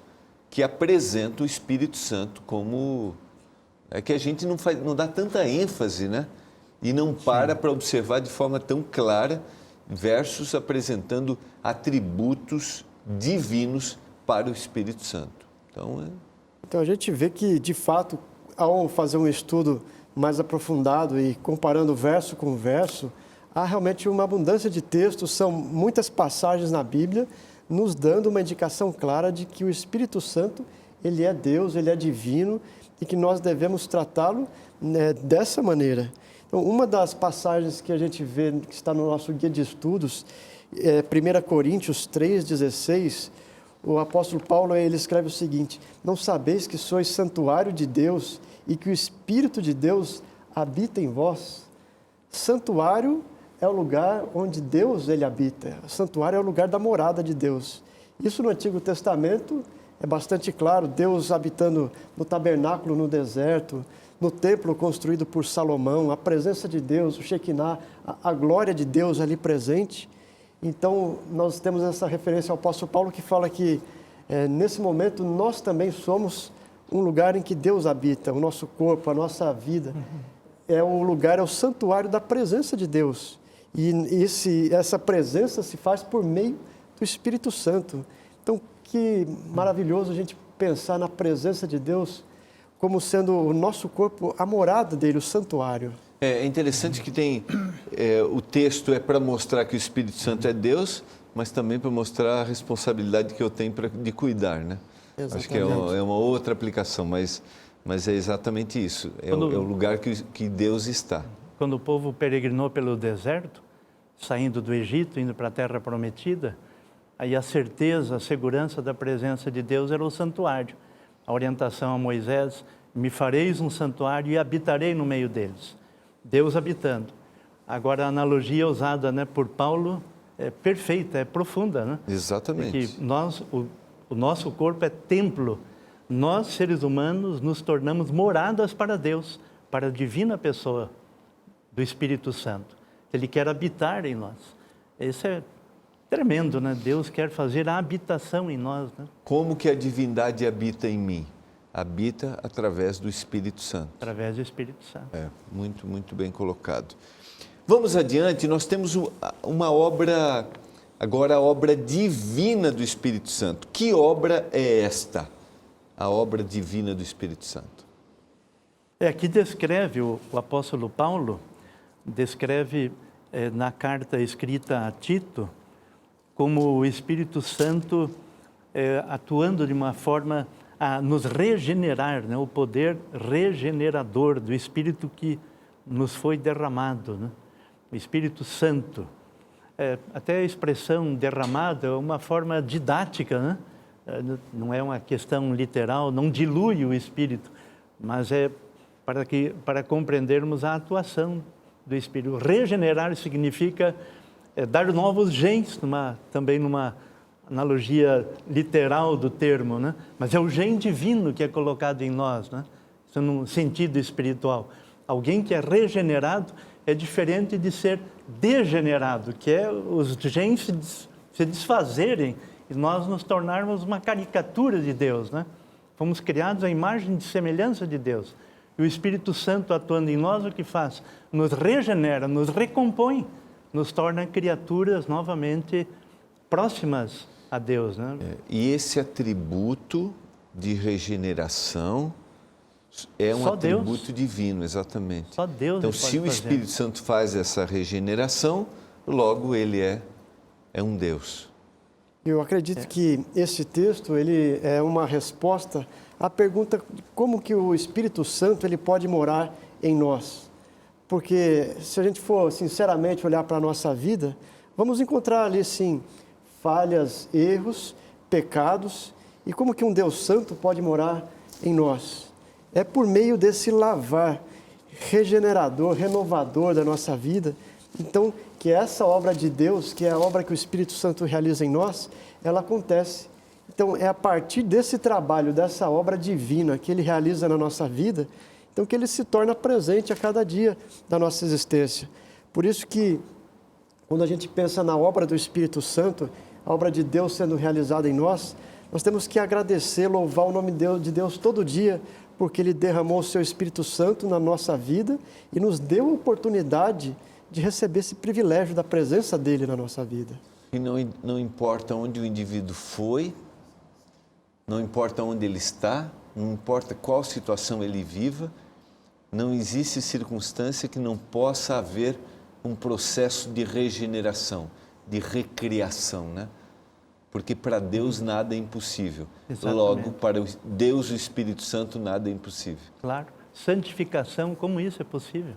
que apresentam o Espírito Santo como... É que a gente não dá tanta ênfase, né? E não para observar de forma tão clara versos apresentando atributos divinos para o Espírito Santo. Então a gente vê que, de fato, ao fazer um estudo mais aprofundado e comparando verso com verso, há realmente uma abundância de textos, são muitas passagens na Bíblia, nos dando uma indicação clara de que o Espírito Santo, ele é Deus, ele é divino e que nós devemos tratá-lo, né, dessa maneira. Então, uma das passagens que a gente vê, que está no nosso Guia de Estudos, é 1 Coríntios 3,16, o apóstolo Paulo, ele escreve o seguinte: não sabeis que sois santuário de Deus e que o Espírito de Deus habita em vós? Santuário é o lugar onde Deus ele habita. Santuário é o lugar da morada de Deus. Isso no Antigo Testamento é bastante claro, Deus habitando no tabernáculo no deserto, no templo construído por Salomão, a presença de Deus, o Shekinah, a glória de Deus ali presente. Então, nós temos essa referência ao apóstolo Paulo que fala que, nesse momento, nós também somos um lugar em que Deus habita, o nosso corpo, a nossa vida. É o santuário da presença de Deus. E essa presença se faz por meio do Espírito Santo. Então, que maravilhoso a gente pensar na presença de Deus como sendo o nosso corpo, a morada dele, o santuário. É interessante que o texto é para mostrar que o Espírito Santo é Deus, mas também para mostrar a responsabilidade que eu tenho de cuidar, né? Exatamente. Acho que é uma outra aplicação, mas é exatamente isso. É o lugar que Deus está. Quando o povo peregrinou pelo deserto, saindo do Egito, indo para a Terra Prometida, aí a certeza, a segurança da presença de Deus era o santuário. A orientação a Moisés: me fareis um santuário e habitarei no meio deles. Deus habitando. Agora, a analogia usada, né, por Paulo é perfeita, é profunda, né? Exatamente. Porque o nosso corpo é templo. Nós, seres humanos, nos tornamos moradas para Deus, para a divina pessoa do Espírito Santo. Ele quer habitar em nós. Isso é tremendo, né? Deus quer fazer a habitação em nós, né? Como que a divindade habita em mim? Habita através do Espírito Santo. Através do Espírito Santo. Muito, muito bem colocado. Vamos adiante, nós temos uma obra, agora a obra divina do Espírito Santo. Que obra é esta? a obra divina do Espírito Santo? Aqui descreve o apóstolo Paulo, descreve na carta escrita a Tito, como o Espírito Santo atuando de uma forma a nos regenerar, né? O poder regenerador do Espírito que nos foi derramado, né? O Espírito Santo. Até a expressão derramado é uma forma didática, né? Não é uma questão literal, não dilui o Espírito, mas é para compreendermos a atuação do Espírito. Regenerar significa dar novos genes, também numa analogia literal do termo, né? Mas é o gene divino que é colocado em nós, né? Isso num sentido espiritual. Alguém que é regenerado é diferente de ser degenerado, que é os genes se desfazerem e nós nos tornarmos uma caricatura de Deus, né? Fomos criados à imagem e semelhança de Deus. E o Espírito Santo atuando em nós, o que faz? Nos regenera, nos recompõe, nos torna criaturas novamente próximas a Deus, né? E esse atributo de regeneração é um Só atributo Deus. divino, exatamente. Só Deus Então, pode se o fazer. Espírito Santo faz essa regeneração, logo ele é um Deus. Eu acredito que esse texto ele é uma resposta à pergunta de como que o Espírito Santo ele pode morar em nós. Porque se a gente for sinceramente olhar para a nossa vida, vamos encontrar ali sim falhas, erros, pecados, e como que um Deus Santo pode morar em nós? É por meio desse lavar regenerador, renovador da nossa vida. Então, que essa obra de Deus, que é a obra que o Espírito Santo realiza em nós, ela acontece. Então, é a partir desse trabalho, dessa obra divina que ele realiza na nossa vida, então que ele se torna presente a cada dia da nossa existência. Por isso que, quando a gente pensa na obra do Espírito Santo, a obra de Deus sendo realizada em nós, nós temos que agradecer, louvar o nome de Deus todo dia, porque Ele derramou o Seu Espírito Santo na nossa vida e nos deu a oportunidade de receber esse privilégio da presença dEle na nossa vida. E não importa onde o indivíduo foi, não importa onde ele está, não importa qual situação ele viva, não existe circunstância que não possa haver um processo de regeneração, de recriação, né? Porque para Deus nada é impossível. Exatamente. Logo, para Deus, o Espírito Santo, nada é impossível. Claro. Santificação, como isso é possível?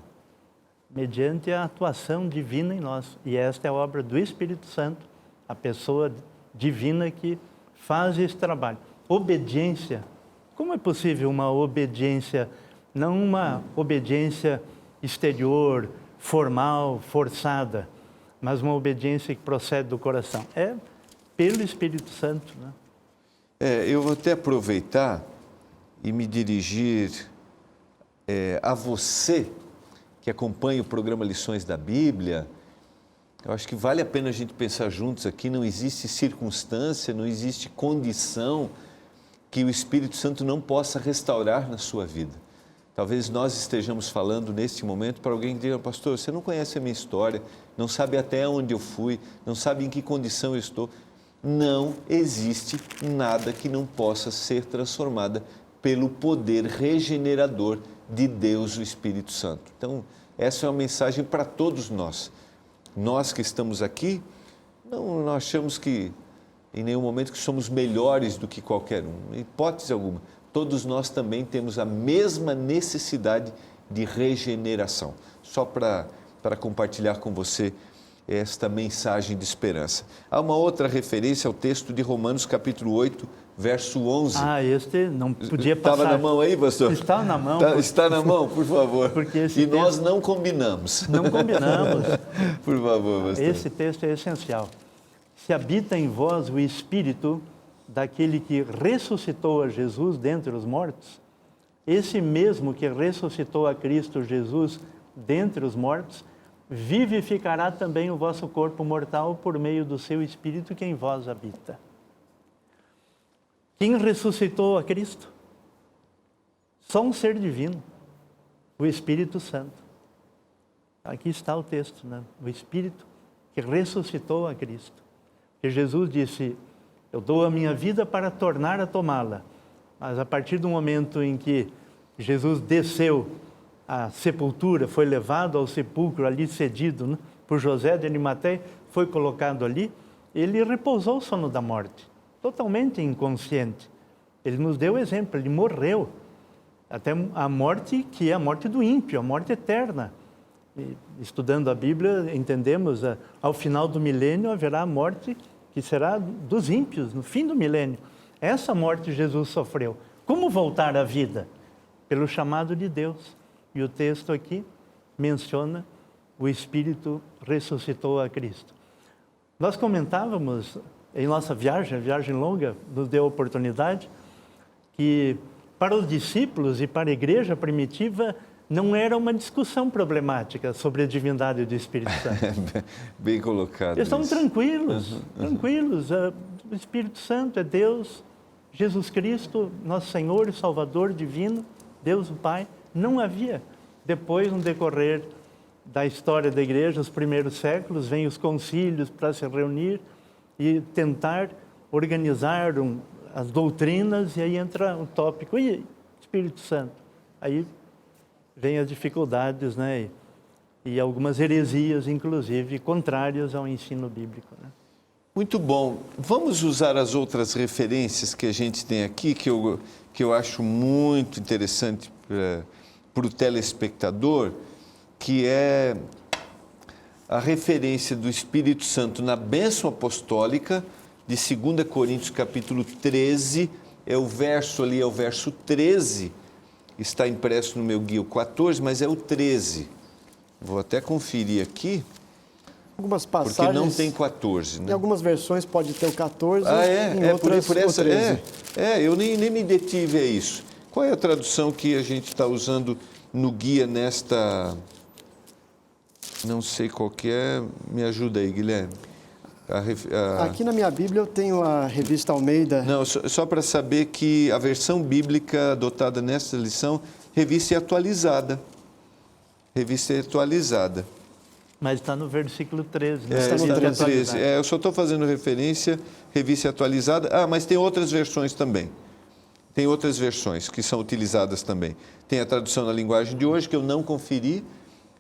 Mediante a atuação divina em nós. E esta é a obra do Espírito Santo, a pessoa divina que faz esse trabalho. Obediência. Como é possível uma obediência, não uma obediência exterior, formal, forçada, mas uma obediência que procede do coração? É pelo Espírito Santo, né? Eu vou até aproveitar e me dirigir a você que acompanha o programa Lições da Bíblia. Eu acho que vale a pena a gente pensar juntos aqui, não existe circunstância, não existe condição que o Espírito Santo não possa restaurar na sua vida. Talvez nós estejamos falando neste momento para alguém que diga: pastor, você não conhece a minha história, não sabe até onde eu fui, não sabe em que condição eu estou. Não existe nada que não possa ser transformada pelo poder regenerador de Deus, o Espírito Santo. Então, essa é uma mensagem para todos nós. Nós que estamos aqui, não achamos que, em nenhum momento, que somos melhores do que qualquer um, em hipótese alguma. Todos nós também temos a mesma necessidade de regeneração. Só para compartilhar com você esta mensagem de esperança. Há uma outra referência ao texto de Romanos, capítulo 8, verso 11. Este não podia passar. Estava na mão aí, pastor? Está na mão. Está na mão, por favor. Porque esse texto... nós não combinamos. Não combinamos. Por favor, pastor. Esse texto é essencial. Se habita em vós o Espírito daquele que ressuscitou a Jesus dentre os mortos, esse mesmo que ressuscitou a Cristo Jesus dentre os mortos, vivificará também o vosso corpo mortal por meio do seu Espírito que em vós habita. Quem ressuscitou a Cristo? Só um ser divino, o Espírito Santo. Aqui está o texto, né? O Espírito que ressuscitou a Cristo. E Jesus disse: eu dou a minha vida para tornar a tomá-la. Mas a partir do momento em que Jesus desceu à sepultura, foi levado ao sepulcro ali cedido, né, por José de Arimateia, foi colocado ali, ele repousou o sono da morte, totalmente inconsciente. Ele nos deu o exemplo, ele morreu. Até a morte que é a morte do ímpio, a morte eterna. E, estudando a Bíblia, entendemos, ao final do milênio haverá a morte que será dos ímpios, no fim do milênio. Essa morte Jesus sofreu. Como voltar à vida? Pelo chamado de Deus. E o texto aqui menciona: o Espírito ressuscitou a Cristo. Nós comentávamos em nossa viagem, a viagem longa nos deu a oportunidade, que para os discípulos e para a igreja primitiva não era uma discussão problemática sobre a divindade do Espírito Santo. Bem colocado. Eles estavam isso. tranquilos, tranquilos. O Espírito Santo é Deus, Jesus Cristo, nosso Senhor e Salvador divino, Deus o Pai. Não havia. Depois, no decorrer da história da igreja, os primeiros séculos, vêm os concílios para se reunir e tentar organizar as doutrinas, e aí entra um tópico, e Espírito Santo? Aí vem as dificuldades, né? E algumas heresias, inclusive, contrárias ao ensino bíblico, né? Muito bom. Vamos usar as outras referências que a gente tem aqui, que eu acho muito interessante para o telespectador, que é a referência do Espírito Santo na bênção apostólica de 2 Coríntios capítulo 13, é o verso 13, está impresso no meu guia o 14, mas é o 13. Vou até conferir aqui, Algumas passagens, porque não tem 14, né? Em algumas versões pode ter o 14, em outras outras o 13. Eu nem me detive a isso. Qual é a tradução que a gente está usando no guia nesta... Não sei qual que é, me ajuda aí, Guilherme. Aqui na minha Bíblia eu tenho a Revista Almeida. Não, só para saber que a versão bíblica adotada nesta lição, revista e atualizada. Revista e atualizada. Mas está no versículo 13. Né? Está no Revista 13. atualizada. Eu só estou fazendo referência, revista atualizada. Mas tem outras versões também. Tem outras versões que são utilizadas também. Tem a tradução na linguagem de hoje, que eu não conferi,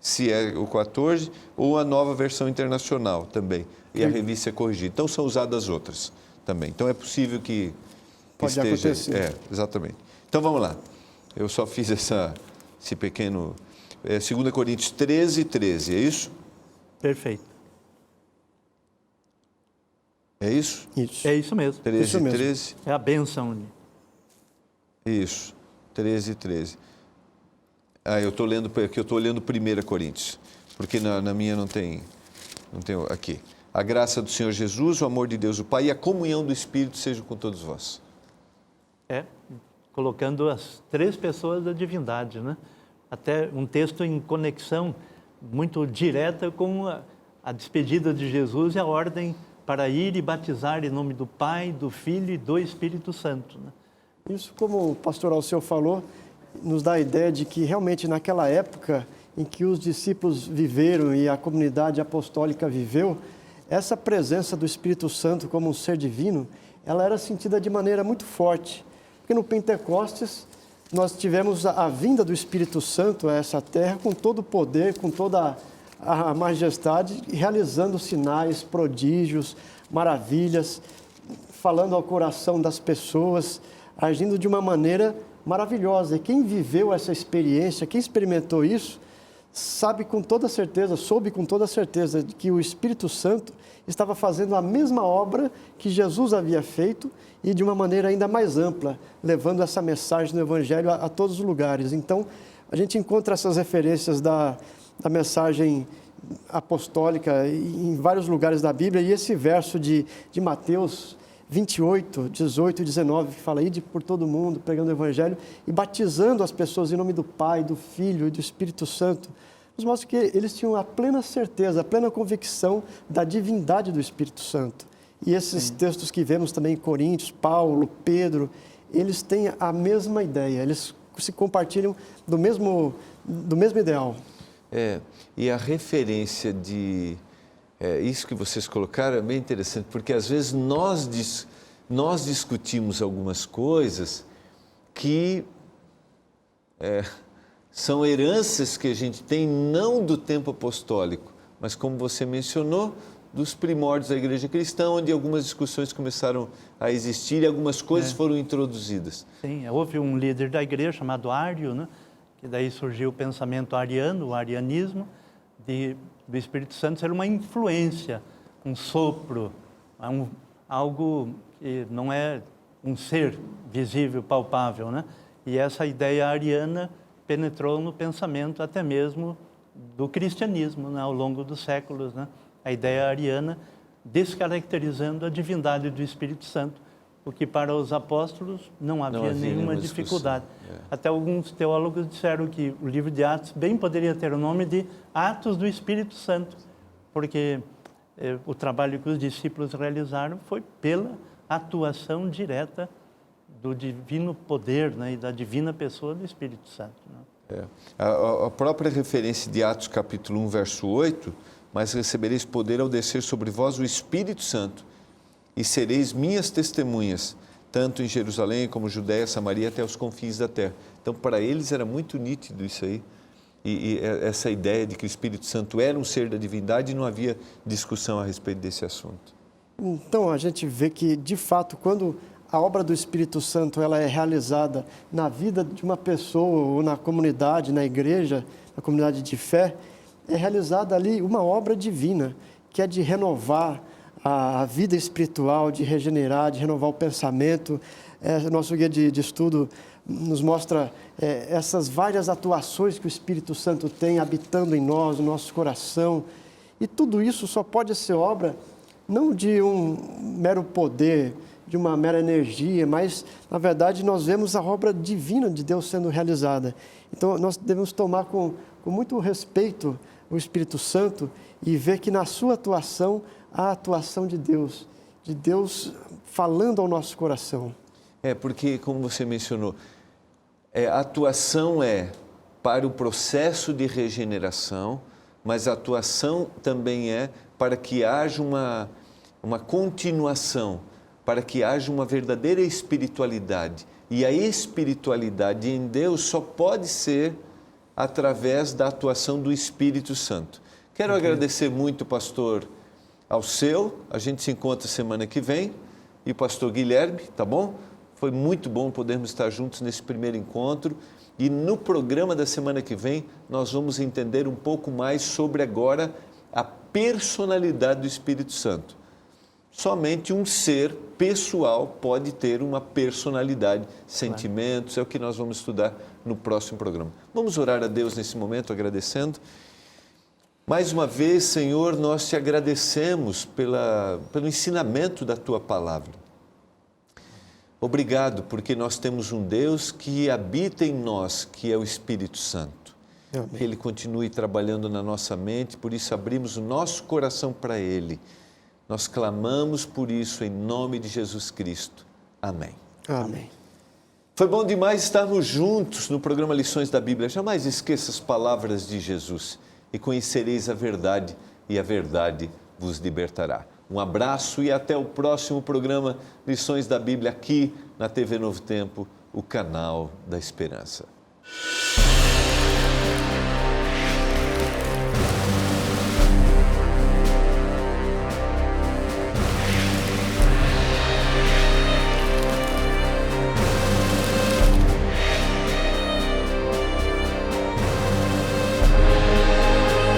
se é o 14, ou a nova versão internacional também. E a revista é corrigida. Então, são usadas outras também. Então, é possível que Pode esteja... acontecer. Exatamente. Então, vamos lá. Eu só fiz esse pequeno... 2 Coríntios 13, 13, é isso? Perfeito. É isso? Isso. É isso mesmo. 13, Isso mesmo. 13. É a bênção. Né? Isso. 13, 13. Eu estou lendo, porque eu estou olhando 1 Coríntios, porque na minha não tem aqui. A graça do Senhor Jesus, o amor de Deus o Pai e a comunhão do Espírito sejam com todos vós. Colocando as três pessoas da divindade, né? Até um texto em conexão muito direta com a despedida de Jesus e a ordem para ir e batizar em nome do Pai, do Filho e do Espírito Santo, né? Isso, como o pastor Alceu falou, nos dá a ideia de que realmente naquela época em que os discípulos viveram e a comunidade apostólica viveu, essa presença do Espírito Santo como um ser divino, ela era sentida de maneira muito forte. Porque no Pentecostes nós tivemos a vinda do Espírito Santo a essa terra com todo o poder, com toda a majestade, realizando sinais, prodígios, maravilhas, falando ao coração das pessoas, agindo de uma maneira maravilhosa. E quem viveu essa experiência, quem experimentou isso, soube com toda certeza de que o Espírito Santo estava fazendo a mesma obra que Jesus havia feito e de uma maneira ainda mais ampla, levando essa mensagem do Evangelho a todos os lugares. Então, a gente encontra essas referências da mensagem apostólica em vários lugares da Bíblia, e esse verso de Mateus 28, 18 e 19, que fala: ide por todo mundo, pregando o Evangelho e batizando as pessoas em nome do Pai, do Filho e do Espírito Santo, nos mostra que eles tinham a plena certeza, a plena convicção da divindade do Espírito Santo. E esses textos que vemos também em Coríntios, Paulo, Pedro, eles têm a mesma ideia, eles se compartilham do mesmo ideal. E a referência de... isso que vocês colocaram é bem interessante, porque às vezes nós discutimos algumas coisas que são heranças que a gente tem não do tempo apostólico, mas como você mencionou, dos primórdios da igreja cristã, onde algumas discussões começaram a existir e algumas coisas foram introduzidas. Sim, houve um líder da igreja chamado Ário, né? Que daí surgiu o pensamento ariano, o arianismo, do Espírito Santo ser uma influência, um sopro, algo que não é um ser visível, palpável, né? E essa ideia ariana penetrou no pensamento até mesmo do cristianismo, né? Ao longo dos séculos, né? A ideia ariana descaracterizando a divindade do Espírito Santo, porque para os apóstolos não havia nenhuma dificuldade. Até alguns teólogos disseram que o livro de Atos bem poderia ter o nome de Atos do Espírito Santo, porque o trabalho que os discípulos realizaram foi pela atuação direta do divino poder, né, e da divina pessoa do Espírito Santo, né? A própria referência de Atos capítulo 1, verso 8, mas recebereis poder ao descer sobre vós o Espírito Santo e sereis minhas testemunhas, tanto em Jerusalém como Judéia, Samaria, até os confins da terra. Então, para eles era muito nítido isso aí, e essa ideia de que o Espírito Santo era um ser da divindade, e não havia discussão a respeito desse assunto. Então, a gente vê que, de fato, quando a obra do Espírito Santo ela é realizada na vida de uma pessoa, ou na comunidade, na igreja, na comunidade de fé, é realizada ali uma obra divina, que é de renovar a vida espiritual, de regenerar, de renovar o pensamento. Nosso guia de estudo nos mostra essas várias atuações que o Espírito Santo tem habitando em nós, no nosso coração. E tudo isso só pode ser obra não de um mero poder, de uma mera energia, mas, na verdade, nós vemos a obra divina de Deus sendo realizada. Então, nós devemos tomar com muito respeito o Espírito Santo e ver que na sua atuação, há a atuação de Deus falando ao nosso coração. Porque, como você mencionou, a atuação é para o processo de regeneração, mas a atuação também é para que haja uma continuação, para que haja uma verdadeira espiritualidade. E a espiritualidade em Deus só pode ser através da atuação do Espírito Santo. Quero agradecer muito, pastor Alceu. A gente se encontra semana que vem. E pastor Guilherme, tá bom? Foi muito bom podermos estar juntos nesse primeiro encontro. E no programa da semana que vem, nós vamos entender um pouco mais sobre agora a personalidade do Espírito Santo. Somente um ser pessoal pode ter uma personalidade, sentimentos, é o que nós vamos estudar no próximo programa. Vamos orar a Deus nesse momento, agradecendo. Mais uma vez, Senhor, nós te agradecemos pelo ensinamento da Tua Palavra. Obrigado, porque nós temos um Deus que habita em nós, que é o Espírito Santo. Amém. Que Ele continue trabalhando na nossa mente, por isso abrimos o nosso coração para Ele. Nós clamamos por isso em nome de Jesus Cristo. Amém. Amém. Foi bom demais estarmos juntos no programa Lições da Bíblia. Jamais esqueça as palavras de Jesus. E conhecereis a verdade, e a verdade vos libertará. Um abraço e até o próximo programa Lições da Bíblia aqui na TV Novo Tempo, o canal da Esperança.